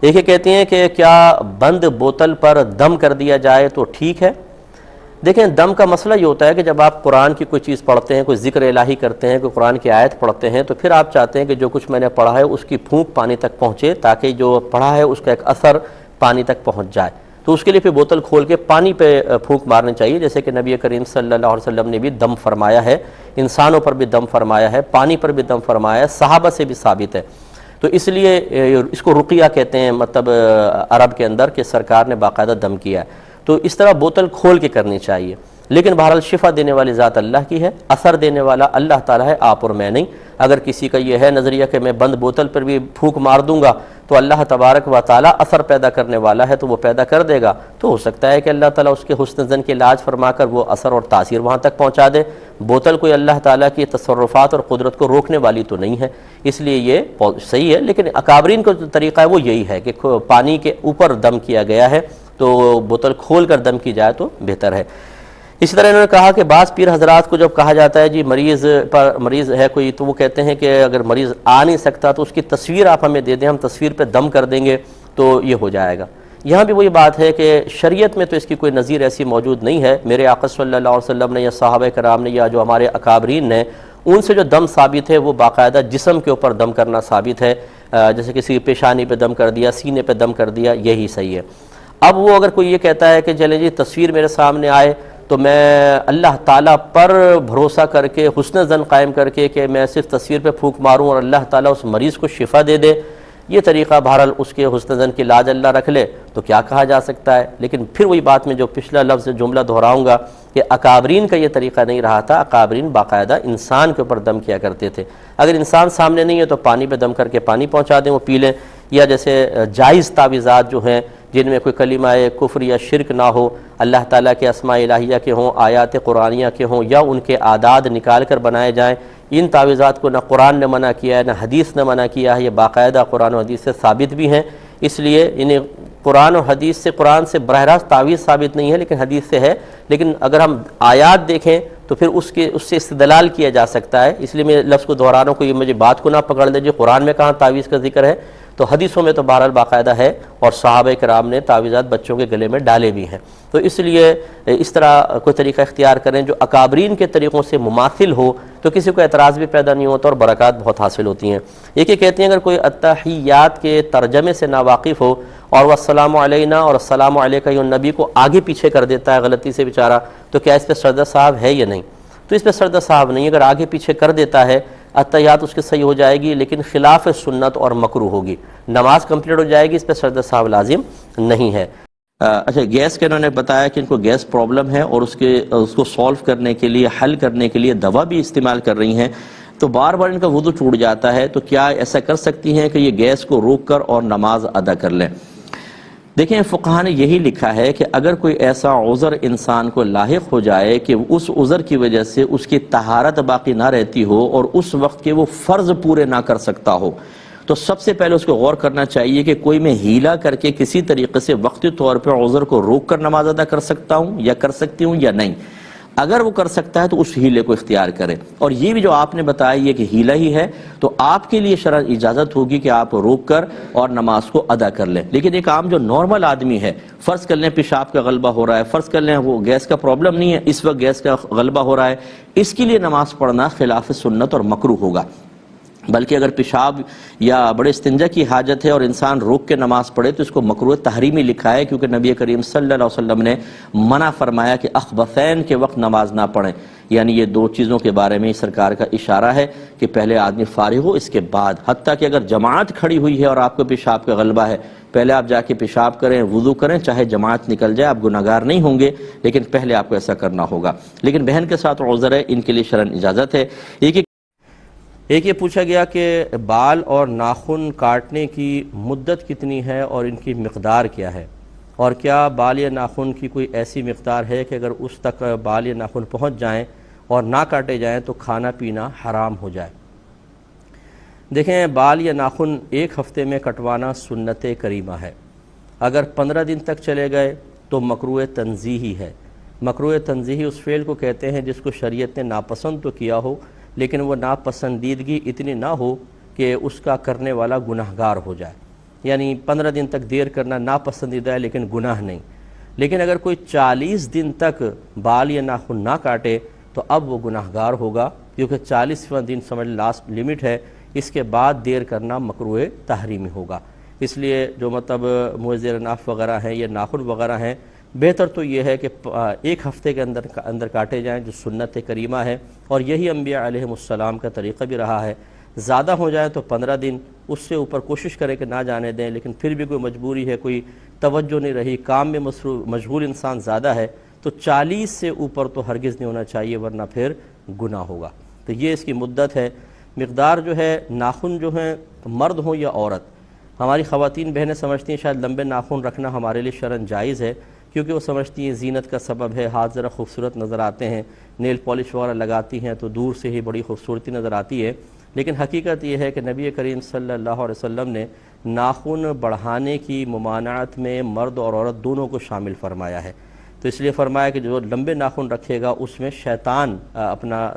ایک یہ کہتی ہیں کہ کیا بند بوتل پر دم کر دیا جائے تو ٹھیک ہے؟ دیکھیں، دم کا مسئلہ یہ ہوتا ہے کہ جب آپ قرآن کی کوئی چیز پڑھتے ہیں، کوئی ذکر الہی کرتے ہیں، کوئی قرآن کی آیت پڑھتے ہیں، تو پھر آپ چاہتے ہیں کہ جو کچھ میں نے پڑھا ہے اس کی پھونک پانی تک پہنچے، تاکہ جو پڑھا ہے اس کا ایک اثر پانی تک پہنچ جائے۔ تو اس کے لیے پھر بوتل کھول کے پانی پہ پھونک مارنی چاہیے، جیسے کہ نبی کریم صلی اللہ علیہ وسلم نے بھی دم فرمایا ہے، انسانوں پر بھی دم فرمایا ہے، پانی پر بھی دم فرمایا ہے، صحابہ سے بھی ثابت ہے۔ تو اس لیے اس کو رقیہ کہتے ہیں، مطلب عرب کے اندر، کہ سرکار نے باقاعدہ دم کیا ہے۔ تو اس طرح بوتل کھول کے کرنی چاہیے، لیکن بہرحال شفا دینے والی ذات اللہ کی ہے، اثر دینے والا اللہ تعالیٰ ہے، آپ اور میں نہیں۔ اگر کسی کا یہ ہے نظریہ کہ میں بند بوتل پر بھی پھونک مار دوں گا تو اللہ تبارک و تعالیٰ اثر پیدا کرنے والا ہے، تو وہ پیدا کر دے گا، تو ہو سکتا ہے کہ اللہ تعالیٰ اس کے حسن ظن کے علاج فرما کر وہ اثر اور تاثیر وہاں تک پہنچا دے۔ بوتل کوئی اللہ تعالیٰ کی تصرفات اور قدرت کو روکنے والی تو نہیں ہے، اس لیے یہ صحیح ہے۔ لیکن اکابرین کا جو طریقہ ہے وہ یہی ہے کہ پانی کے اوپر دم کیا گیا ہے، تو بوتل کھول کر دم کی جائے تو بہتر ہے۔ اسی طرح انہوں نے کہا کہ بعض پیر حضرات کو جب کہا جاتا ہے جی مریض ہے کوئی، تو وہ کہتے ہیں کہ اگر مریض آ نہیں سکتا تو اس کی تصویر آپ ہمیں دے دیں، ہم تصویر پہ دم کر دیں گے تو یہ ہو جائے گا۔ یہاں بھی وہی بات ہے کہ شریعت میں تو اس کی کوئی نظیر ایسی موجود نہیں ہے۔ میرے آقا صلی اللہ علیہ وسلم نے یا صحابہ کرام نے یا جو ہمارے اکابرین نے، ان سے جو دم ثابت ہے وہ باقاعدہ جسم کے اوپر دم کرنا ثابت ہے، جیسے کسی پیشانی پہ دم کر دیا، سینے پہ دم کر دیا، یہی صحیح ہے۔ اب وہ اگر کوئی یہ کہتا ہے کہ چلے جی تصویر میرے سامنے آئے تو میں اللہ تعالیٰ پر بھروسہ کر کے، حسن ظن قائم کر کے کہ میں صرف تصویر پہ پھونک ماروں اور اللہ تعالیٰ اس مریض کو شفا دے دے، یہ طریقہ بہرحال اس کے حسن ظن کی لاج اللہ رکھ لے تو کیا کہا جا سکتا ہے۔ لیکن پھر وہی بات میں جو پچھلا لفظ جملہ دہراؤں گا کہ اکابرین کا یہ طریقہ نہیں رہا تھا، اکابرین باقاعدہ انسان کے اوپر دم کیا کرتے تھے۔ اگر انسان سامنے نہیں ہے تو پانی پہ دم کر کے پانی پہنچا دیں، وہ پی لیں، یا جیسے جائز تعویذات جو ہیں جن میں کوئی کلمہ کفر یا شرک نہ ہو، اللہ تعالیٰ کے اسماء الہیہ کے ہوں، آیات قرآنیہ کے ہوں، یا ان کے اعداد نکال کر بنائے جائیں، ان تعویذات کو نہ قرآن نے منع کیا ہے نہ حدیث نے منع کیا ہے، یہ باقاعدہ قرآن و حدیث سے ثابت بھی ہیں۔ اس لیے انہیں قرآن و حدیث سے، قرآن سے براہ راست تعویذ ثابت نہیں ہے لیکن حدیث سے ہے، لیکن اگر ہم آیات دیکھیں تو پھر اس سے استدلال کیا جا سکتا ہے۔ اس لیے میں لفظ کو دہرا رہا ہوں، کوئی مجھے بات کو نہ پکڑ لے جی قرآن میں کہاں تعویذ کا ذکر ہے، تو حدیثوں میں تو بہرحال باقاعدہ ہے، اور صحابہ کرام نے تعویذات بچوں کے گلے میں ڈالے بھی ہیں۔ تو اس لیے اس طرح کوئی طریقہ اختیار کریں جو اکابرین کے طریقوں سے مماثل ہو، تو کسی کو اعتراض بھی پیدا نہیں ہوتا اور برکات بہت حاصل ہوتی ہیں۔ یہ کہتے ہیں اگر کوئی اتحیات کے ترجمے سے ناواقف ہو اور وہ السلام علینا اور السلام علیکہ النبی کو آگے پیچھے کر دیتا ہے غلطی سے بیچارہ، تو کیا اس پہ سردہ صاحب ہے یا نہیں؟ تو اس پہ سردہ صاحب نہیں، اگر آگے پیچھے کر دیتا ہے اتحیات اس کی صحیح ہو جائے گی، لیکن خلاف سنت اور مکروہ ہوگی، نماز کمپلیٹ ہو جائے گی، اس پہ سردہ صاحب لازم نہیں ہے۔ اچھا، گیس کے انہوں نے بتایا کہ ان کو گیس پرابلم ہے اور اس کو سولو کرنے کے لیے، حل کرنے کے لیے دوا بھی استعمال کر رہی ہیں، تو بار بار ان کا وضو ٹوٹ جاتا ہے، تو کیا ایسا کر سکتی ہیں کہ یہ گیس کو روک کر اور نماز ادا کر لیں؟ دیکھیں، فقہاء نے یہی لکھا ہے کہ اگر کوئی ایسا عذر انسان کو لاحق ہو جائے کہ اس عذر کی وجہ سے اس کی طہارت باقی نہ رہتی ہو اور اس وقت کے وہ فرض پورے نہ کر سکتا ہو، تو سب سے پہلے اس کو غور کرنا چاہیے کہ کوئی میں ہیلا کر کے کسی طریقے سے وقتی طور پہ عذر کو روک کر نماز ادا کر سکتا ہوں یا کر سکتی ہوں یا نہیں۔ اگر وہ کر سکتا ہے تو اس ہیلے کو اختیار کرے، اور یہ بھی جو آپ نے بتایا یہ کہ ہیلا ہی ہے، تو آپ کے لیے شرعاً اجازت ہوگی کہ آپ روک کر اور نماز کو ادا کر لیں۔ لیکن ایک عام جو نارمل آدمی ہے، فرض کر لیں پیشاب کا غلبہ ہو رہا ہے، فرض کر لیں وہ گیس کا پرابلم نہیں ہے، اس وقت گیس کا غلبہ ہو رہا ہے، اس کے لیے نماز پڑھنا خلاف سنت اور مکروہ ہوگا۔ بلکہ اگر پیشاب یا بڑے استنجا کی حاجت ہے اور انسان روک کے نماز پڑھے تو اس کو مکروہ تحریمی لکھا ہے، کیونکہ نبی کریم صلی اللہ علیہ وسلم نے منع فرمایا کہ اخبثین کے وقت نماز نہ پڑھیں، یعنی یہ دو چیزوں کے بارے میں سرکار کا اشارہ ہے کہ پہلے آدمی فارغ ہو، اس کے بعد، حتیٰ کہ اگر جماعت کھڑی ہوئی ہے اور آپ کو پیشاب کا غلبہ ہے، پہلے آپ جا کے پیشاب کریں، وضو کریں، چاہے جماعت نکل جائے، آپ گناہگار نہیں ہوں گے، لیکن پہلے آپ کو ایسا کرنا ہوگا۔ لیکن بہن کے ساتھ عذر ہے، ان کے لیے شرعاً اجازت ہے۔ ایک یہ پوچھا گیا کہ بال اور ناخن کاٹنے کی مدت کتنی ہے اور ان کی مقدار کیا ہے، اور کیا بال یا ناخن کی کوئی ایسی مقدار ہے کہ اگر اس تک بال یا ناخن پہنچ جائیں اور نہ کاٹے جائیں تو کھانا پینا حرام ہو جائے؟ دیکھیں، بال یا ناخن ایک ہفتے میں کٹوانا سنت کریمہ ہے۔ اگر 15 دن تک چلے گئے تو مکروہ تنزیہی ہے۔ مکروہ تنزیہی اس فعل کو کہتے ہیں جس کو شریعت نے ناپسند تو کیا ہو، لیکن وہ ناپسندیدگی اتنی نہ ہو کہ اس کا کرنے والا گناہگار ہو جائے۔ یعنی 15 دن تک دیر کرنا ناپسندیدہ ہے لیکن گناہ نہیں. لیکن اگر کوئی 40 دن تک بال یا ناخن نہ کاٹے تو اب وہ گناہ گار ہوگا، کیونکہ 40واں دن سمجھ لاسٹ لمٹ ہے، اس کے بعد دیر کرنا مکروہ تحریمی ہوگا. اس لیے جو مطلب موئے زیر ناف وغیرہ ہیں یا ناخن وغیرہ ہیں، بہتر تو یہ ہے کہ ایک ہفتے کے اندر کاٹے جائیں، جو سنت کریمہ ہے، اور یہی انبیاء علیہ السلام کا طریقہ بھی رہا ہے. زیادہ ہو جائے تو 15 دن، اس سے اوپر کوشش کریں کہ نہ جانے دیں. لیکن پھر بھی کوئی مجبوری ہے، کوئی توجہ نہیں رہی، کام میں مشغول انسان زیادہ ہے، تو 40 سے اوپر تو ہرگز نہیں ہونا چاہیے، ورنہ پھر گناہ ہوگا. تو یہ اس کی مدت ہے. مقدار جو ہے، ناخن جو ہیں مرد ہوں یا عورت، ہماری خواتین بہنیں سمجھتی ہیں شاید لمبے ناخن رکھنا ہمارے لیے شرعاً جائز ہے، کیونکہ وہ سمجھتی ہیں زینت کا سبب ہے، ہاتھ ذرا خوبصورت نظر آتے ہیں، نیل پالش وغیرہ لگاتی ہیں تو دور سے ہی بڑی خوبصورتی نظر آتی ہے. لیکن حقیقت یہ ہے کہ نبی کریم صلی اللہ علیہ وسلم نے ناخن بڑھانے کی ممانعت میں مرد اور عورت دونوں کو شامل فرمایا ہے. تو اس لیے فرمایا کہ جو لمبے ناخن رکھے گا اس میں شیطان اپنا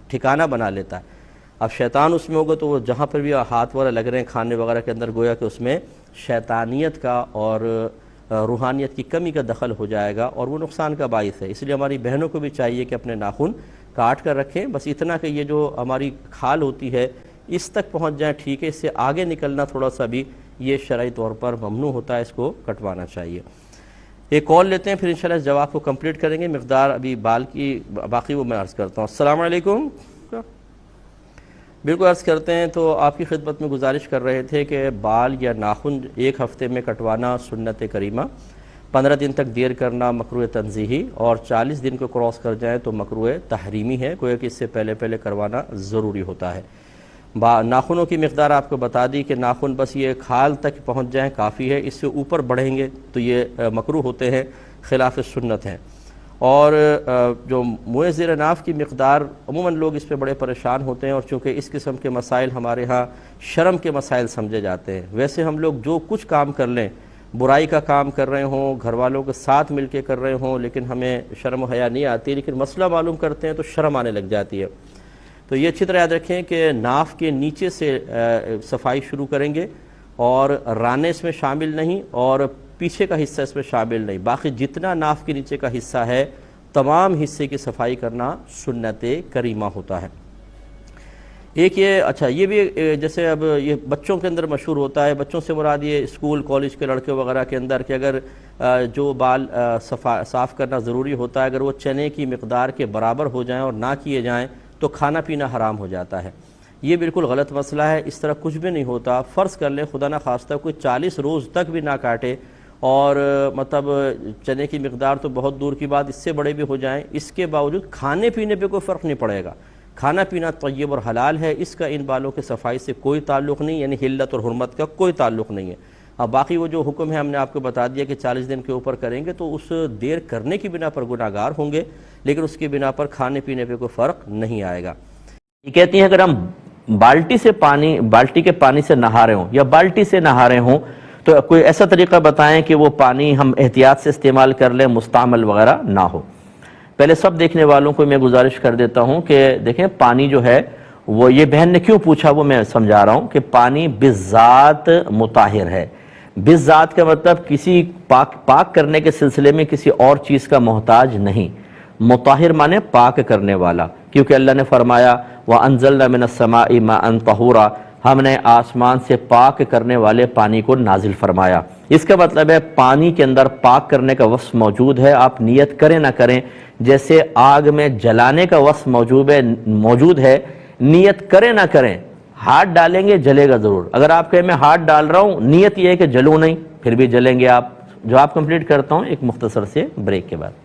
ٹھکانہ بنا لیتا ہے. اب شیطان اس میں ہوگا تو وہ جہاں پر بھی ہاتھ وغیرہ لگ رہے ہیں کھانے وغیرہ کے اندر، گویا کہ اس میں شیطانیت کا اور روحانیت کی کمی کا دخل ہو جائے گا اور وہ نقصان کا باعث ہے. اس لیے ہماری بہنوں کو بھی چاہیے کہ اپنے ناخن کاٹ کر رکھیں. بس اتنا کہ یہ جو ہماری کھال ہوتی ہے اس تک پہنچ جائیں ٹھیک ہے، اس سے آگے نکلنا تھوڑا سا بھی یہ شرعی طور پر ممنوع ہوتا ہے، اس کو کٹوانا چاہیے. ایک کال لیتے ہیں، پھر انشاءاللہ اس جواب کو کمپلیٹ کریں گے. مقدار ابھی بال کی باقی وہ میں عرض کرتا ہوں. السلام علیکم. بالکل عرض کرتے ہیں. تو آپ کی خدمت میں گزارش کر رہے تھے کہ بال یا ناخن ایک ہفتے میں کٹوانا سنت کریمہ، 15 دن تک دیر کرنا مکروہ تنزیہی، اور 40 دن کو کراس کر جائیں تو مکروہ تحریمی ہے، گویا کہ اس سے پہلے کروانا ضروری ہوتا ہے. ناخنوں کی مقدار آپ کو بتا دی کہ ناخن بس یہ کھال تک پہنچ جائیں کافی ہے، اس سے اوپر بڑھیں گے تو یہ مکروہ ہوتے ہیں، خلاف سنت ہیں. اور جو موئے زیر ناف کی مقدار، عموماً لوگ اس پہ بڑے پریشان ہوتے ہیں، اور چونکہ اس قسم کے مسائل ہمارے ہاں شرم کے مسائل سمجھے جاتے ہیں. ویسے ہم لوگ جو کچھ کام کر لیں، برائی کا کام کر رہے ہوں، گھر والوں کے ساتھ مل کے کر رہے ہوں، لیکن ہمیں شرم و حیا نہیں آتی، لیکن مسئلہ معلوم کرتے ہیں تو شرم آنے لگ جاتی ہے. تو یہ اچھی طرح یاد رکھیں کہ ناف کے نیچے سے صفائی شروع کریں گے، اور رانے اس میں شامل نہیں اور پیچھے کا حصہ اس میں شامل نہیں. باقی جتنا ناف کے نیچے کا حصہ ہے تمام حصے کی صفائی کرنا سنت کریمہ ہوتا ہے. ایک یہ اچھا یہ بھی جیسے اب یہ بچوں کے اندر مشہور ہوتا ہے، بچوں سے مراد یہ اسکول کالج کے لڑکے وغیرہ کے اندر، کہ اگر جو بال صاف کرنا ضروری ہوتا ہے اگر وہ چنے کی مقدار کے برابر ہو جائیں اور نہ کیے جائیں تو کھانا پینا حرام ہو جاتا ہے. یہ بالکل غلط مسئلہ ہے، اس طرح کچھ بھی نہیں ہوتا. فرض کر لیں خدا نہ خواستہ کوئی 40 روز تک بھی نہ کاٹے، اور مطلب چنے کی مقدار تو بہت دور کی بات، اس سے بڑے بھی ہو جائیں، اس کے باوجود کھانے پینے پہ کوئی فرق نہیں پڑے گا. کھانا پینا طیب اور حلال ہے، اس کا ان بالوں کے صفائی سے کوئی تعلق نہیں، یعنی حلت اور حرمت کا کوئی تعلق نہیں ہے. اب باقی وہ جو حکم ہے ہم نے آپ کو بتا دیا کہ 40 دن کے اوپر کریں گے تو اس دیر کرنے کی بنا پر گناہ گار ہوں گے، لیکن اس کی بنا پر کھانے پینے پہ کوئی فرق نہیں آئے گا. یہ کہتی ہیں اگر ہم بالٹی کے پانی سے نہا رہے ہوں یا بالٹی سے نہا رہے ہوں تو کوئی ایسا طریقہ بتائیں کہ وہ پانی ہم احتیاط سے استعمال کر لیں، مستعمل وغیرہ نہ ہو. پہلے سب دیکھنے والوں کو میں گزارش کر دیتا ہوں کہ دیکھیں پانی جو ہے وہ، یہ بہن نے کیوں پوچھا وہ میں سمجھا رہا ہوں، کہ پانی بذات مطہر ہے. بذات کا مطلب کسی پاک کرنے کے سلسلے میں کسی اور چیز کا محتاج نہیں. مطہر مانے پاک کرنے والا، کیونکہ اللہ نے فرمایا وَأَنزَلْنَا مِنَ السَّمَاءِ مَاءً طَهُورًا، ہم نے آسمان سے پاک کرنے والے پانی کو نازل فرمایا. اس کا مطلب ہے پانی کے اندر پاک کرنے کا وصف موجود ہے. آپ نیت کریں نہ کریں، جیسے آگ میں جلانے کا وصف موجود ہے، نیت کریں نہ کریں، ہاتھ ڈالیں گے جلے گا ضرور. اگر آپ کہیں میں ہاتھ ڈال رہا ہوں، نیت یہ ہے کہ جلوں نہیں، پھر بھی جلیں گے آپ. جواب کمپلیٹ کرتا ہوں ایک مختصر سے بریک کے بعد.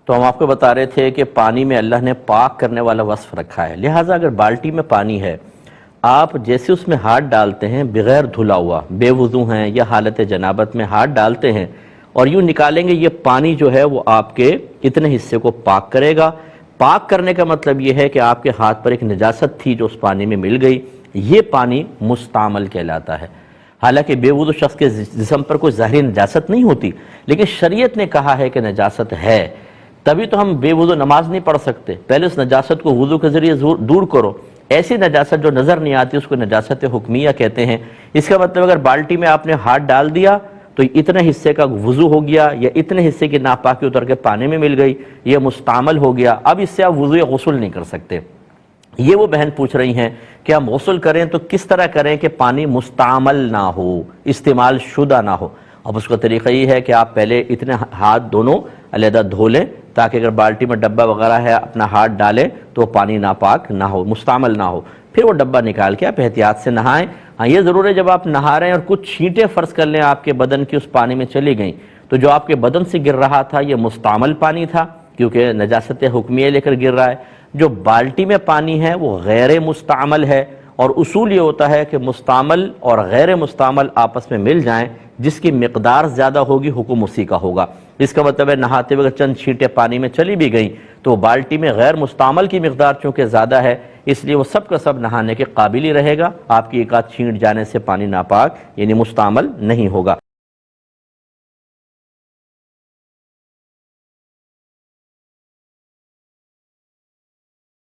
تو ہم آپ کو بتا رہے تھے کہ پانی میں اللہ نے پاک کرنے والا وصف رکھا ہے، لہٰذا اگر بالٹی میں پانی ہے، آپ جیسے اس میں ہاتھ ڈالتے ہیں بغیر دھلا ہوا، بے وضو ہیں یا حالت جنابت میں ہاتھ ڈالتے ہیں اور یوں نکالیں گے، یہ پانی جو ہے وہ آپ کے اتنے حصے کو پاک کرے گا. پاک کرنے کا مطلب یہ ہے کہ آپ کے ہاتھ پر ایک نجاست تھی جو اس پانی میں مل گئی، یہ پانی مستعمل کہلاتا ہے. حالانکہ بے وضو شخص کے جسم پر کوئی ظاہری نجاست نہیں ہوتی، لیکن شریعت نے کہا ہے کہ نجاست ہے، تبھی تو ہم بے وضو نماز نہیں پڑھ سکتے. پہلے اس نجاست کو وضو کے ذریعے دور کرو، ایسی نجاست جو نظر نہیں آتی اس کو نجاست حکمیہ کہتے ہیں۔ اس کا مطلب اگر بالٹی میں آپ نے ہاتھ ڈال دیا تو اتنے حصے کا وضو ہو گیا یا اتنے حصے کی ناپاکی اتر کے پانی میں مل گئی، یہ مستعمل ہو گیا، اب اس سے آپ وضو یا غسل نہیں کر سکتے۔ یہ وہ بہن پوچھ رہی ہیں کہ ہم غسل کریں تو کس طرح کریں کہ پانی مستعمل نہ ہو، استعمال شدہ نہ ہو۔ اب اس کا طریقہ یہ ہے کہ آپ پہلے اتنے ہاتھ دونوں علیحدہ دھو لیں تاکہ اگر بالٹی میں ڈبہ وغیرہ ہے اپنا ہاتھ ڈالیں تو پانی ناپاک نہ ہو، مستعمل نہ ہو، پھر وہ ڈبہ نکال کے آپ احتیاط سے نہائیں۔ ہاں یہ ضرور ہے جب آپ نہا رہے ہیں اور کچھ چھینٹیں فرض کر لیں آپ کے بدن کی اس پانی میں چلی گئیں تو جو آپ کے بدن سے گر رہا تھا یہ مستعمل پانی تھا کیونکہ نجاست حکمیہ لے کر گر رہا ہے، جو بالٹی میں پانی ہے وہ غیر مستعمل ہے، اور اصول یہ ہوتا ہے کہ مستعمل اور غیر مستعمل آپس میں مل جائیں، جس کی مقدار زیادہ ہوگی حکم اسی کا ہوگا۔ اس کا مطلب ہے نہاتے ہوئے چند چھینٹیں پانی میں چلی بھی گئیں تو بالٹی میں غیر مستعمل کی مقدار چونکہ زیادہ ہے اس لیے وہ سب کا سب نہانے کے قابل ہی رہے گا، آپ کی ایک آدھ چھینٹ جانے سے پانی ناپاک یعنی مستعمل نہیں ہوگا۔